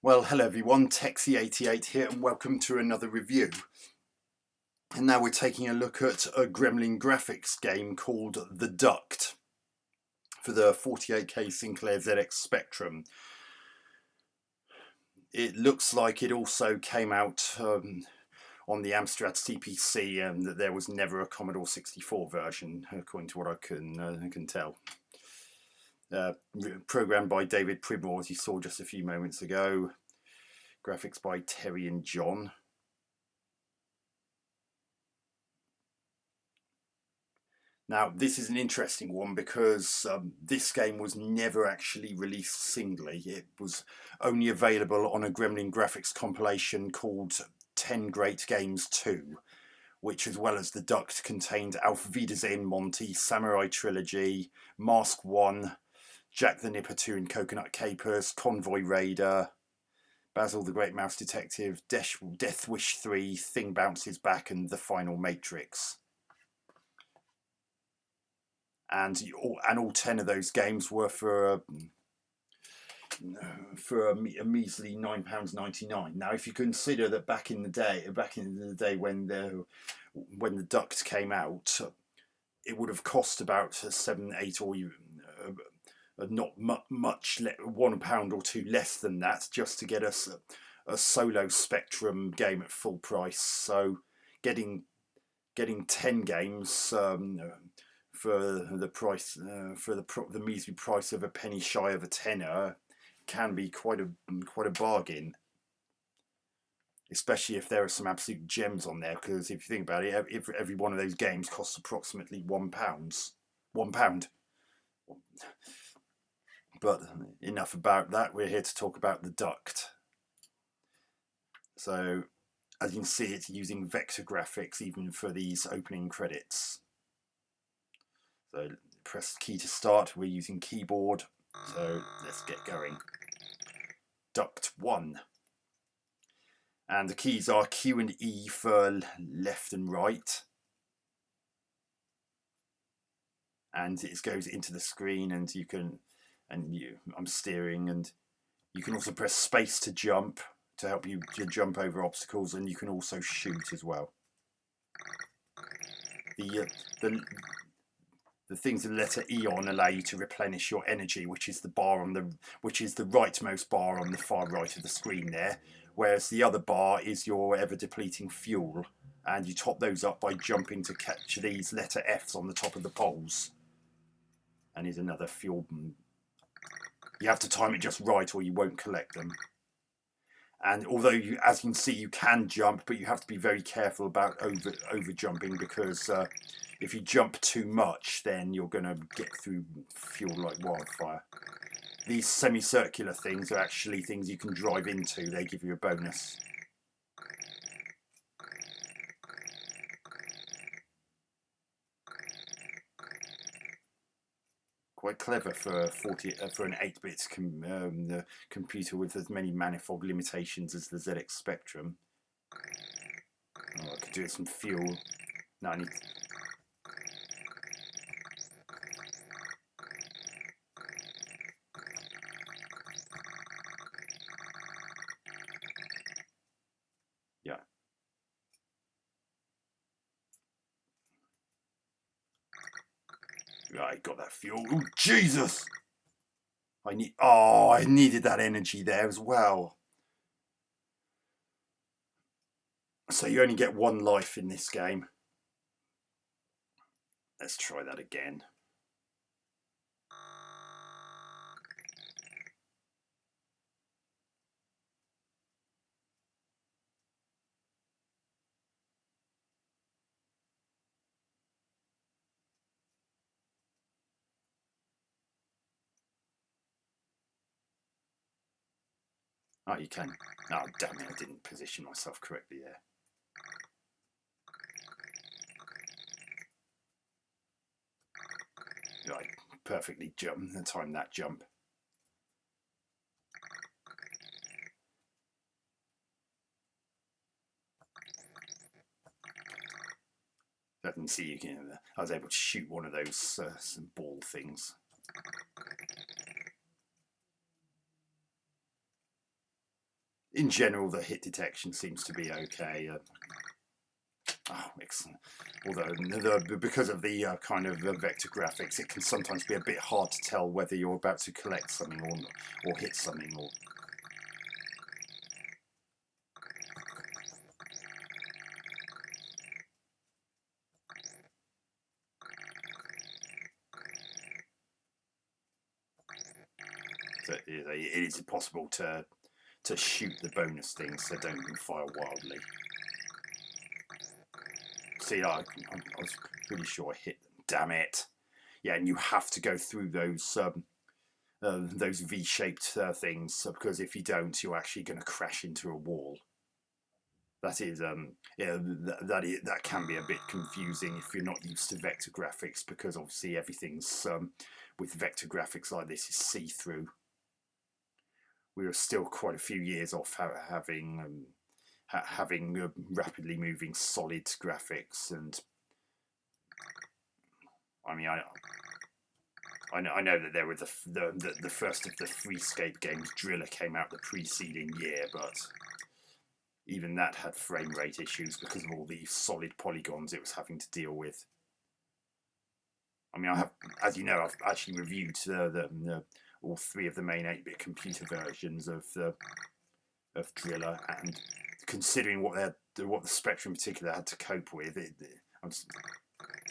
Well, hello everyone, Texie88 here and welcome to another review. And now we're taking a look at a Gremlin Graphics game called The Duct for the 48K Sinclair ZX Spectrum. It looks like it also came out on the Amstrad CPC and that there was never a Commodore 64 version, according to what I can tell. Programmed by David Pridmore, as you saw just a few moments ago. Graphics by Terry and John. Now, this is an interesting one because this game was never actually released singly. It was only available on a Gremlin Graphics compilation called 10 Great Games 2, which, as well as the Duct, contained Auf Wiedersehen Monty, Samurai Trilogy, Mask 1, Jack the Nipper 2 and Coconut Capers, Convoy Raider, Basil the Great Mouse Detective, Death Wish 3, Thing Bounces Back, and The Final Matrix. And all 10 of those games were for a measly £9.99. Now, if you consider that back in the day when the Duct came out, it would have cost about 7, 8, or even not much, £1 or two less than that, just to get us a solo Spectrum game at full price. So getting 10 games for the price, for the measly price of a penny shy of a tenner, can be quite a bargain. Especially if there are some absolute gems on there, because if you think about it, every one of those games costs approximately £1. £1. But enough about that. We're here to talk about the Duct. So, as you can see, it's using vector graphics even for these opening credits. So press key to start. We're using keyboard. So let's get going. Duct 1. And the keys are Q and E for left and right. And it goes into the screen, and I'm steering, and you can also press space to jump to help you jump over obstacles, and you can also shoot as well. The things with the letter E on allow you to replenish your energy, which is the rightmost bar on the far right of the screen there, whereas the other bar is your ever depleting fuel, and you top those up by jumping to catch these letter Fs on the top of the poles. And here's another fuel. You have to time it just right or you won't collect them. And although as you can see, you can jump, but you have to be very careful about over jumping, because if you jump too much, then you're going to get through fuel like wildfire. These semicircular things are actually things you can drive into. They give you a bonus. Quite clever for an 8-bit computer with as many manifold limitations as the ZX Spectrum. Oh, I could do some fuel. No, I need. Yeah. Right, got that fuel. Oh, Jesus! I needed that energy there as well. So you only get one life in this game. Let's try that again. Oh, you can. Oh, damn it, I didn't position myself correctly there. Right, perfectly time that jump. I can see I was able to shoot one of those some ball things. In general, the hit detection seems to be okay. Oh, excellent. Although because of the kind of vector graphics, it can sometimes be a bit hard to tell whether you're about to collect something or hit something. Or so it is possible to shoot the bonus things, so don't fire wildly. See, I was pretty sure I hit them. Damn it! Yeah, and you have to go through those V-shaped things, because if you don't, you're actually going to crash into a wall. That is, yeah, that can be a bit confusing if you're not used to vector graphics, because obviously everything's with vector graphics like this is see-through. We are still quite a few years off having rapidly moving solid graphics, and I mean, I know that there were the first of the Freescape games, Driller, came out the preceding year, but even that had frame rate issues because of all the solid polygons it was having to deal with. I mean, I have, as you know, I've actually reviewed all three of the main 8-bit computer versions of Driller, and considering what the Spectrum in particular had to cope with,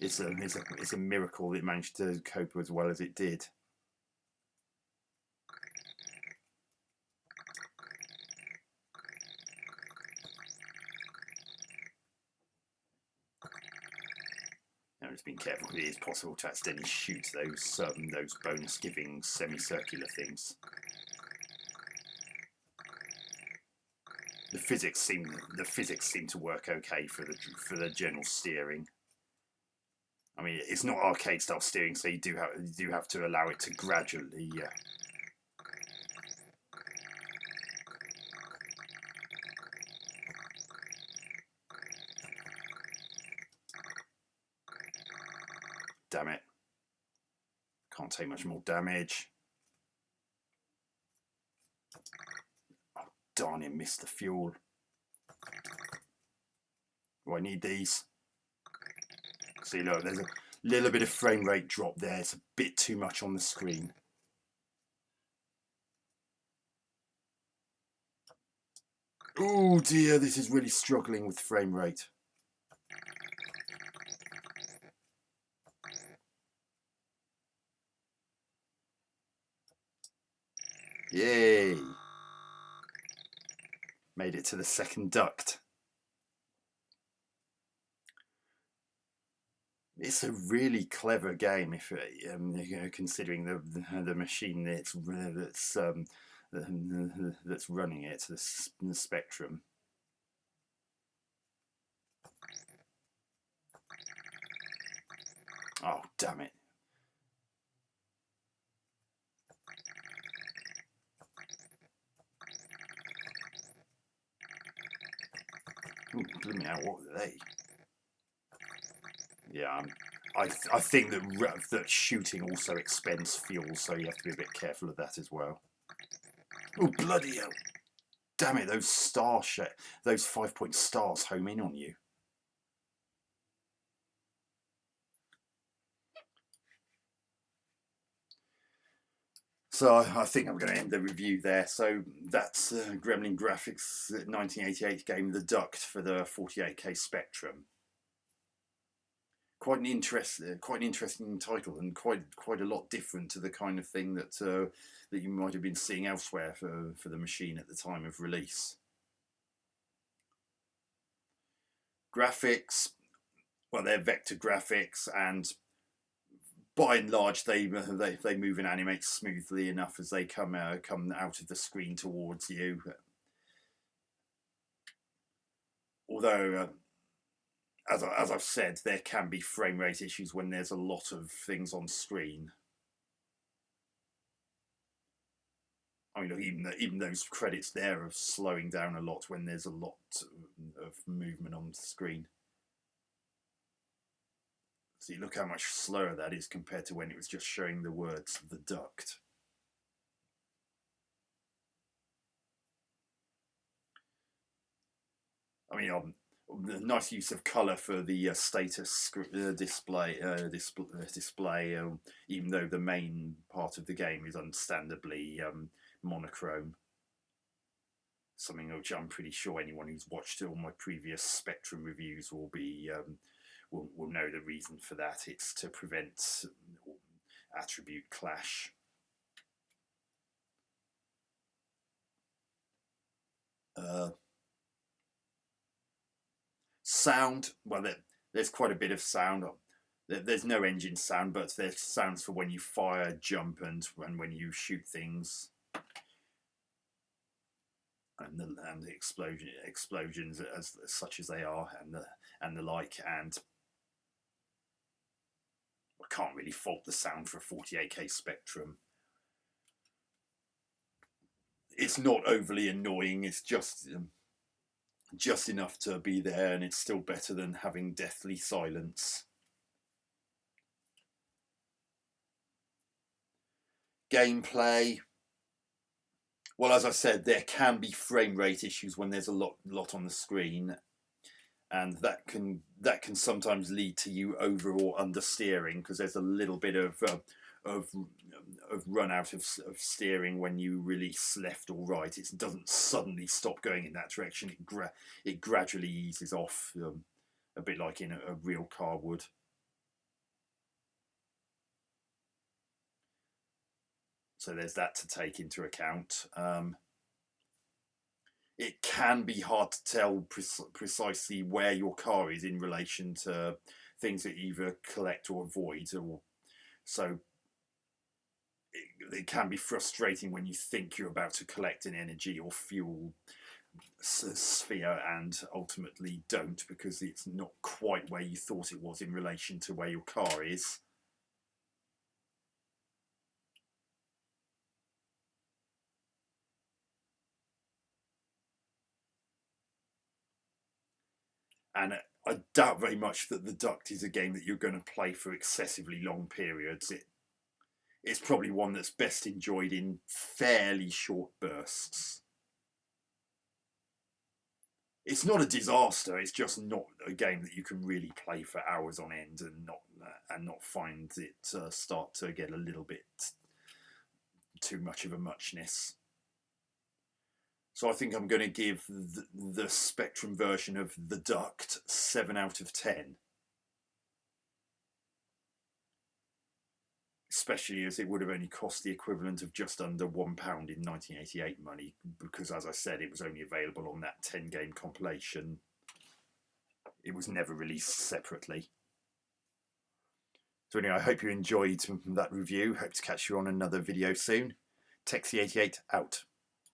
it's a miracle that it managed to cope as well as it did. Now, just being careful, it is possible to accidentally shoot those bonus-giving semicircular things. The physics seem to work okay for the general steering. I mean, it's not arcade style steering, so you do have to allow it to gradually. Damn it! Can't take much more damage. Oh, darn it! Missed the fuel. Do I need these? See, look, there's a little bit of frame rate drop there. It's a bit too much on the screen. Oh dear, this is really struggling with frame rate. Yay! Made it to the second duct. It's a really clever game, if considering the machine that's running it, the Spectrum. Oh, damn it! Ooh, blooming hell, what were they? Yeah, I think that shooting also expends fuel, so you have to be a bit careful of that as well. Oh, bloody hell! Damn it, those 5-point stars home in on you. So I think I'm going to end the review there. So that's Gremlin Graphics' 1988 game, The Duct, for the 48K Spectrum. Quite an interesting title, and quite a lot different to the kind of thing that that you might have been seeing elsewhere for the machine at the time of release. Graphics, well, they're vector graphics, and by and large, they move and animate smoothly enough as they come out of the screen towards you. Although, as I've said, there can be frame rate issues when there's a lot of things on screen. I mean, look, even those credits there are slowing down a lot when there's a lot of movement on the screen. See, look how much slower that is compared to when it was just showing the words "The Duct." I mean, the nice use of colour for the status display, even though the main part of the game is understandably monochrome. Something which I'm pretty sure anyone who's watched all my previous Spectrum reviews will be will know the reason for that. It's to prevent attribute clash. Sound, well, there's quite a bit of sound. There's no engine sound, but there's sounds for when you fire, jump, and when you shoot things, and the explosions as such as they are, and the like. And I can't really fault the sound for a 48K Spectrum. It's not overly annoying. It's just enough to be there, and it's still better than having deathly silence. Gameplay, well, as I said, there can be frame rate issues when there's a lot on the screen, and that can sometimes lead to you over or understeering, because there's a little bit of run out of steering when you release left or right. It doesn't suddenly stop going in that direction. It gradually eases off, a bit like in a real car would. So there's that to take into account. It can be hard to tell precisely where your car is in relation to things that you either collect or avoid, so it can be frustrating when you think you're about to collect an energy or fuel sphere and ultimately don't, because it's not quite where you thought it was in relation to where your car is. And I doubt very much that the Duct is a game that you're going to play for excessively long periods. It's probably one that's best enjoyed in fairly short bursts. It's not a disaster. It's just not a game that you can really play for hours on end and not find it start to get a little bit too much of a muchness. So I think I'm going to give the Spectrum version of the Duct 7 out of 10. Especially as it would have only cost the equivalent of just under £1 in 1988 money, because, as I said, it was only available on that 10-game compilation. It was never released separately. So anyway, I hope you enjoyed that review. Hope to catch you on another video soon. Texie88 out.